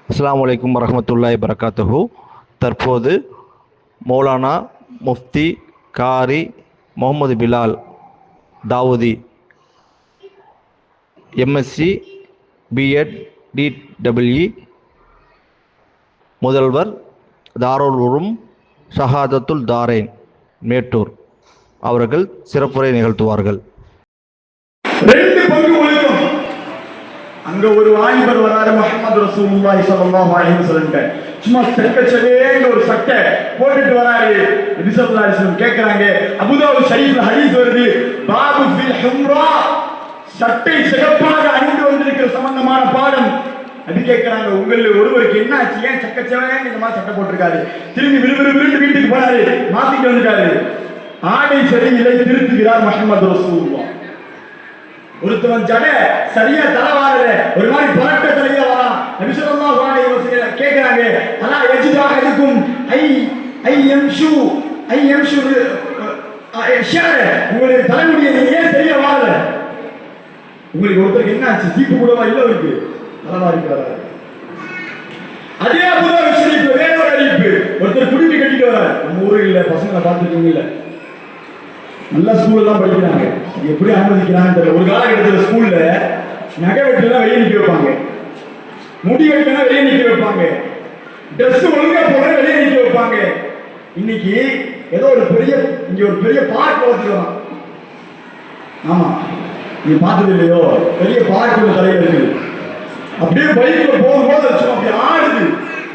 அஸ்ஸலாமு அலைக்கும் வரஹ்மத்துல்லாஹி வரகாத்துஹு. தற்போது மௌலானா முஃப்தி காரி முகமது பிலால் தாவூதி எம்எஸ்சி பிஎட் டிடபிள்இ முதல்வர் தாருல் உலூம் ஷஹாதத்துல் தாரைன் மேட்டூர் அவர்கள் சிறப்புரை நிகழ்த்துவார்கள். ரெண்டு பங்கு ஒழுக்கம். அங்க ஒரு வாலிபர் வராரு, முஹம்மது ரசூலுல்லாஹி ஸல்லல்லாஹு அலைஹி வஸல்லம் சும்மா செக்கச்சவேன்னு ஒரு சட்டை போட்டுட்டு வராரு. நபி ஸல்லல்லாஹு அலைஹி வஸல்லம் கேக்குறாங்க, அபூதாவூத் ஷரீஃப்ல ஹதீஸ் வருது, பாபு ஃபில் ஹும்ரா, சட்டை சிகப்பாக அணிந்து வந்திருக்கிற சம்பந்தமான பாடம். நபி கேக்குறாங்க, உங்களில் ஒருவருக்கு என்ன ஆச்சு, ஏன் செக்கச்சவேன்னு இந்த மாதிரி சட்டை போட்டிருக்காரு? திரும்பி விறுவிறுவிறு வீட்டுக்கு போனாரு, மாத்திட்டு வந்துட்டாரு. ஆடை சரியில்லை, திருத்துகிறார் முஹம்மது ரசூலுல்லாஹ். ஒருத்தவன் ஜட சரியா தலைவாரல, ஒரு மாதிரி பரட்ட தலையா வரான். நபி ஸல்லல்லாஹு அலைஹி வஸல்லம் கேக்குறாங்க, அலா யஜிதாஹுக்கும் ஐ யம்ஷு ஷார, உங்களுடைய தலைமுடியை ஏன் சரியா வாரல? உங்களுக்கு ஒருத்தருக்கு என்ன ஆச்சு, சீப்பு கூடவா இல்ல இருக்கு, தலைவாரி வராரு. அதே அபூதாவூத் ஷரீஃப்ல வேற ஒரு அறிவிப்பு, ஒருத்தர் குடிமை கட்டிட்டு வராரு. நம்ம ஊரில் இல்ல, பசங்களை பார்த்துருக்கீங்க இல்ல, நல்ல ஸ்கூல்ல தான் படிக்கிறாங்க, எப்படி அனுமதிக்கிறாங்க தெரியல. ஒரு காலகட்டத்தில் ஸ்கூல்ல நகை வெட்டுலாம் வெளியே நிற்க வைப்பாங்க, முடி வெட்டினா வெளியே நிற்க வைப்பாங்க, ட்ரெஸ் ஒழுங்கா போட வெளியே நிற்க வைப்பாங்க. இன்னைக்கு ஏதோ ஒரு பெரிய இங்க ஒரு பெரிய பார்க் வளர்த்துக்கலாம். ஆமா, நீ பார்த்தது இல்லையோ, பெரிய பார்க் ஒன்று தலையில் இருக்குது. அப்படியே பைக்ல போகும்போது அப்படி ஆடுது,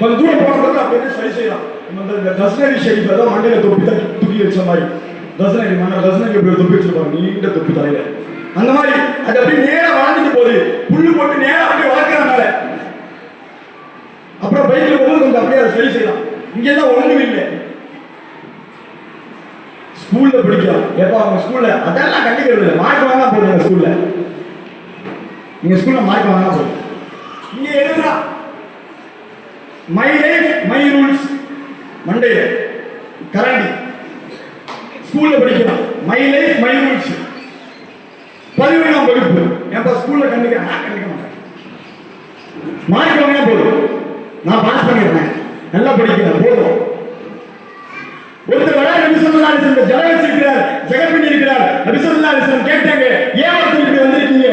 கொஞ்சம் தூரம் போனது அப்படியே சரி செய்யலாம். இந்த தஸ்னவி ஷரீஃப் ஏதோ மண்டையில தொப்பி தூக்கி வச்ச மாதிரி, தசனகி எப்படி தொப்பி வச்சிருப்பாங்க, நீண்ட தொப்பி தலையில, அந்த மாதிரி அது அப்படியே நேரம் வாழ்ந்துட்டு போகுது. புல்லு போட்டு நேரம் அப்படியே வளர்க்கறனால அப்புறம் பைக்ல போகும்போது கொஞ்சம் அப்படியே அதை சரி செய்யலாம். இங்கெல்லாம் ஒண்ணும் இல்லை. ஸ்கூல்ல படிக்கலாம், எப்ப அவங்க ஸ்கூல்ல அதெல்லாம் கண்டிக்கிறது இல்லை, மார்க் வாங்க போடுங்க. ஸ்கூல்ல நீங்க ஸ்கூல்ல மார்க் வாங்க போடுங்க. இங்க எழுதுறா my life my rules, Monday கரண்டி ஸ்கூல்ல படிக்கலாம், மை லைஃப் மை ரூல்ஸ். 11ஆம் வகுப்பு ஏன்பா ஸ்கூல்ல கண்டிக்க மாட்டேன், மார்க் வாங்கினா போதும், நான் பாஸ் பண்ணிடுறேன், நல்லா படிக்கிறேன் போதும். ஒருத்தர் வர நபி ஸல்லல்லாஹு அலைஹி வஸல்லம் ஜட வச்சிருக்கிறார், ஜெகத் பண்ணி இருக்கிறார். நபி ஸல்லல்லாஹு அலைஹி வஸல்லம் கேட்டாங்க, ஏன் ஒருத்தர் இப்படி வந்திருக்கீங்க?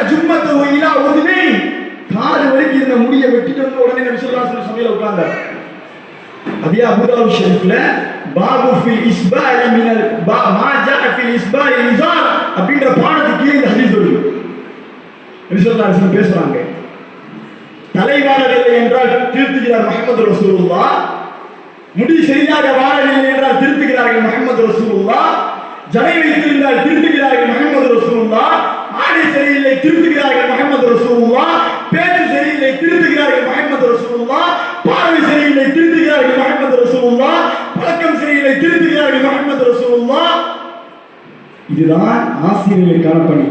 ஜும்மதுஹு இலா உதுனை, காது வரைக்கும் இருந்த முடியை வெட்டிட்டு வந்து உடனே நபி ஸல்லல்லாஹு அலைஹி வஸல்லம் சபையில உட்கார்ந்தார். அதே அபூதாவூத் ஷரீஃப்ல பாபு ஃபில் இஸ்பாரி மினல் மா ஜா ஃபில் இஸ்பாரி இஸார் அப்படிங்கற பாடத்துக்கு இந்த ஹதீஸ் வருது. நபி ஸல்லல்லாஹு அலைஹி வஸல்லம் பேசுறாங்க, தலைவாரவில்லை என்றால் திருத்துகிறார் முஹம்மது ரசூலுல்லாஹ், முடி சரியாக வாரவில்லை என்றால் திருத்துகிறார்கள் முஹம்மது ரசூலுல்லாஹ், ஜடை வைத்திருந்தால் திருத்துகிறார்கள் முஹம்மது ரசூலுல்லாஹ், ஆடை சரியில்லை திருத்துகிறார்கள் முஹம்மது ரசூலுல்லாஹ், பேச்சு சரியில்லை திருத்துகிறார்கள் முஹம்மது ரசூலுல்லாஹ், பார்வை சரியில்லை திருத்துகிறார்கள் முஹம்மது ரசூலுல்லாஹ், பழக்கம் சரியில்லை திருத்துகிறார்கள் முஹம்மது ரசூலுல்லாஹ். இதுதான் ஆசிரியர்களுக்கான பணி.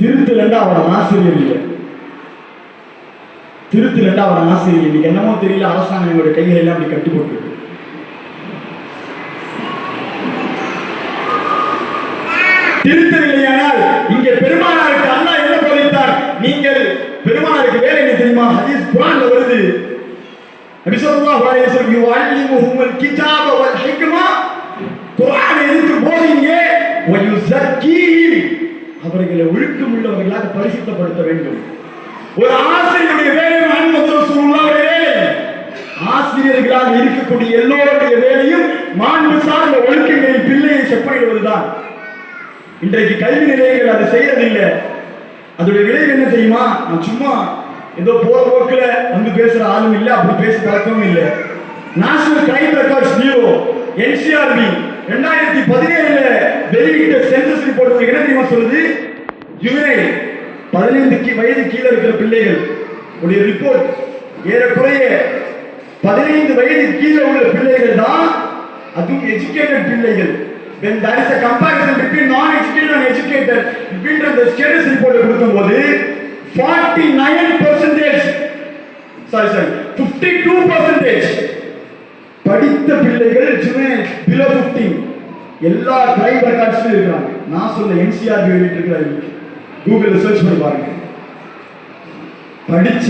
திருத்தலண்டா அவரோட ஆசிரியர் இல்லை, திருத்தலண்டா அவரோட ஆசிரியர். இன்னைக்கு என்னமோ தெரியல, அரசாங்கம் எங்களுடைய கைகளை எல்லாம் அப்படி கட்டி போட்டு திருத்தவில்லையானால் இங்கே பெருமானாருக்கு அல்லாஹ் என்ன போதித்தார்? நீங்கள் பெருமானாருக்கு வேலை என்ன தெரியுமா? ஹதீஸ் குர்ஆன்ல வருது, நபி ஸல்லல்லாஹு அலைஹி வஸல்லம் யுஅல்லிமுஹுல் கிதாப வல் ஹிக்மா, குர்ஆனை எடுத்து போதிங்க, வ யுஸக்கீஹிம், அவர்களை ஒழுக்கமுள்ளவர்களாக பரிசுத்தப்படுத்த வேண்டும். ஒரு ஆசிரியருடைய வேலை முஹம்மது ரசூலுல்லாஹ்வுடைய வேலை. ஆசிரியர்களாக இருக்கக்கூடிய எல்லோருடைய வேலையும் மாண்பு சார்ந்த ஒழுக்கங்களின் பிள்ளையை செப்பனிடுவதுதான். இன்றைக்கு கல்வி நிலையங்கள் அதை செய்யறதில்லை. அதோட விளைவு என்ன தெரியுமா? நான் சும்மா ஏதோ போற போக்குல வந்து பேசுற ஆளும் இல்லை, அப்படி பேச பழக்கமும் இல்லை. National crime records bureau NCRB 2017 வெளியிட்ட சென்சஸ் ரிப்போர்ட் என்ன தெரியுமா சொல்லுது? ஜுவனைல் 15 வயது கீழே இருக்கிற பிள்ளைகள் உடைய ரிப்போர்ட், ஏறக்குறைய 15 வயது கீழே உள்ள பிள்ளைகள் தான், அதுவும் எஜுகேட்டட் பிள்ளைகள். When there is a comparison between non-educated and educated, between the status report கொடுக்கும்போது 52% படித்த பிள்ளைகள் below 15 எல்லா கிரைம் ரெக்கார்ட்ஸ்லயும் இருக்காங்க. நான் சொல்ல என்சிஆர்பி வெளியிட்டிருக்கிற அறிவிக்கை, கூகுளில் சர்ச் பண்ணி பாருங்க. படிச்ச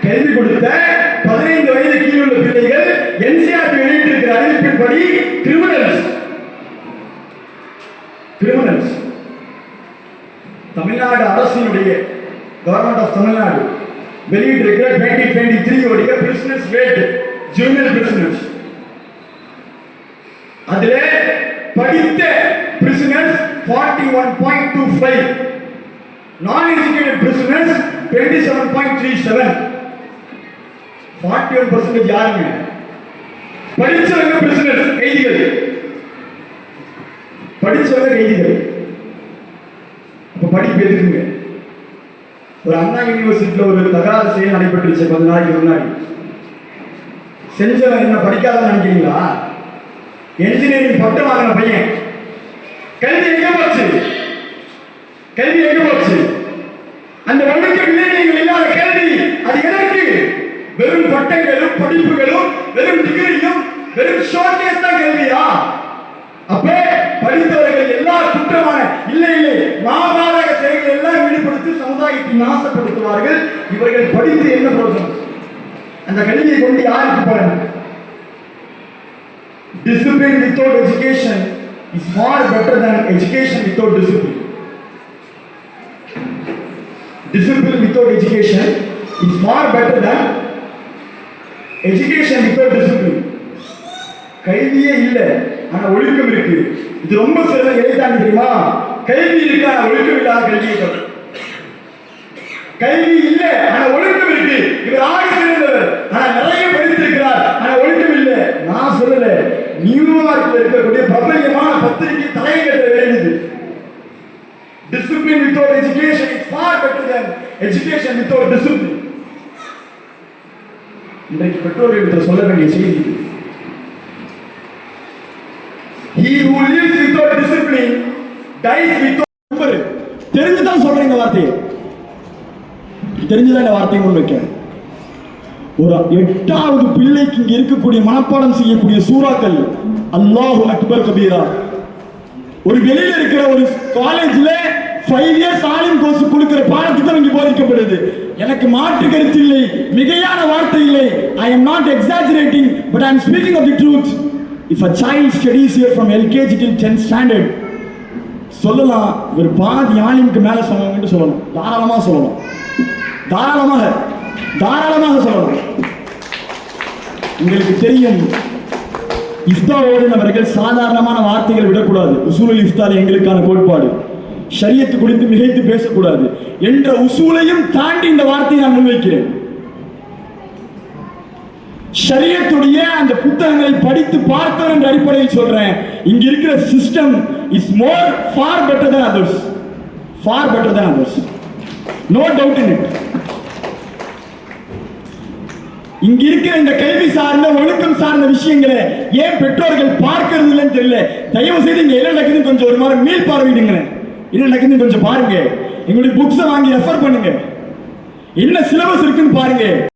கல்வி கொடுத்த 15 வயது கீழ் உள்ள பிள்ளைகள் என்சிஆர்பி வெளியிட்டிருக்கிற அறிவிப்பின்படி கிரிமினல்ஸ். தமிழ்நாடு அரசினுடைய கவர்மெண்ட் ஆஃப் தமிழ்நாடு வெளியிட்டிருக்கிற 2023 உடைய பிரிசனர்ஸ் ரேட், ஜூனியர் பிரிசனர்ஸ், அதுல படித்த பிரிசனர்ஸ் 41.25, நான் எஜுகேட்டட் பிரிசனர்ஸ் 27.37. 41% யாருங்க? படிச்சவங்க பிரிசனர்ஸ், கைதிகள். படிச்சவங்க கைதிகள். அப்ப படிப்பு எதுக்குங்க? ஒரு அண்ணா யூனிவர்சிட்டியில ஒரு தகராறு செயல் நடைபெற்றுச்சு 10 நாளைக்கு முன்னாடி. செஞ்சவன் என்ன படிக்காத நினைக்கிறீங்களா? என்ஜினியரிங் பட்டம் வாங்கின பையன். கல்வி எங்க போச்சு? அந்த ஒழுக்க விளைநிலைகள் இல்லாத கல்வி அது எதற்கு? வெறும் பட்டங்களும் படிப்புகளும் வெறும் டிகிரியும் வெறும் ஷோகேஸ் தான் கல்வியா? அப்ப படித்தவர்கள் எல்லா குற்றமான இல்லை மாபாதக செயல்கள் எல்லாம் ஈடுபடுத்தி சமுதாயத்தை நாசப்படுத்துவார்கள். இவர்கள் படித்து என்ன பிரயோஜனம்? அந்த கல்வியை கொண்டு யாருக்கு பலன்? Discipline without education is far better than education without discipline. Discipline without education is far better than education without discipline. கல்வியே இல்லை ஆனா ஒழுக்கம் இருக்கு. இது ரொம்ப சில எழுதாங்க தெரியுமா? கல்வி இருக்கு ஆனா ஒழுக்கம் இல்லாத கல்வியை தவிர. கல்வி இல்லை ஆனா ஒழுக்கம் இருக்கு. இவர் ஆக சிறந்தவர் ஆனா நிறைய படித்திருக்கிறார் ஆனா ஒழுக்கம் இல்லை. நான் சொல்லல, நியூயார்க்ல இருக்கக்கூடிய பிரபல்யமான பத்திரிகை தலையங்கத்தை வேண்டியது. Discipline without education is far better than education without discipline. இன்றைக்கு பெற்றோர்களுக்கு சொல்ல வேண்டிய செய்தி, he who lives without discipline dies without. தெரிஞ்சுதான் சொல்றேன் இந்த வார்த்தையை, தெரிஞ்சுதான் இந்த வார்த்தையை முன்வைக்கிறேன். ஒரு 8வது பிள்ளைக்கு இங்க இருக்கக்கூடிய மனப்பாடம் செய்யக்கூடிய சூறாக்கள் அல்லாஹு அக்பர் கபீரா. ஒரு வெளியில இருக்கிற ஒரு காலேஜ்ல 5 இயர்ஸ் ஆலிம் கோர்ஸ் கொடுக்கிற பாடத்திட்டம் இங்க போதிக்கப்படுது. எனக்கு மாற்று கருத்து இல்லை, மிகையான வார்த்தை இல்லை. I am not exaggerating, but I am speaking of the truth. If a child studies here from LKG till 10th standard, சொல்லலாம் ஒரு பாதி ஆலிமுக்கு மேல சொன்னவங்க சொல்லலாம், தாராளமா சொல்லலாம், தாராளமாக சொல்லலாம். உங்களுக்கு தெரியும், இஃப்தார் ஓதுனவர்கள் சாதாரணமான வார்த்தைகள் விடக்கூடாது. உசூலுல் இஃப்தார் எங்களுக்கான கோட்பாடு. ஷரியத்து குறித்து மிகைத்து பேசக்கூடாது என்ற உசூலையும் தாண்டி இந்த வார்த்தையை நான் முன்வைக்கிறேன். ஷரியத்துடைய அந்த புத்தகங்களை படித்து பார்த்தவர் என்ற அடிப்படையில் சொல்றேன். இங்க இருக்கிற system is far better than others. No doubt in it. இங்க இருக்கிற இந்த கல்வி சார்ந்த ஒழுக்கம் சார்ந்த விஷயங்களை ஏன் பெற்றோர்கள் பார்க்கிறது இல்லைன்னு தெரியல. தயவு செய்து இங்க என்ன நடக்குதுன்னு கொஞ்சம் ஒரு மாதிரி மீள் பார்வையிடுங்க. என்ன நடக்குதுன்னு கொஞ்சம் பாருங்க. எங்களுடைய புக்ஸை வாங்கி ரெஃபர் பண்ணுங்க. என்ன சிலபஸ் இருக்குன்னு பாருங்க.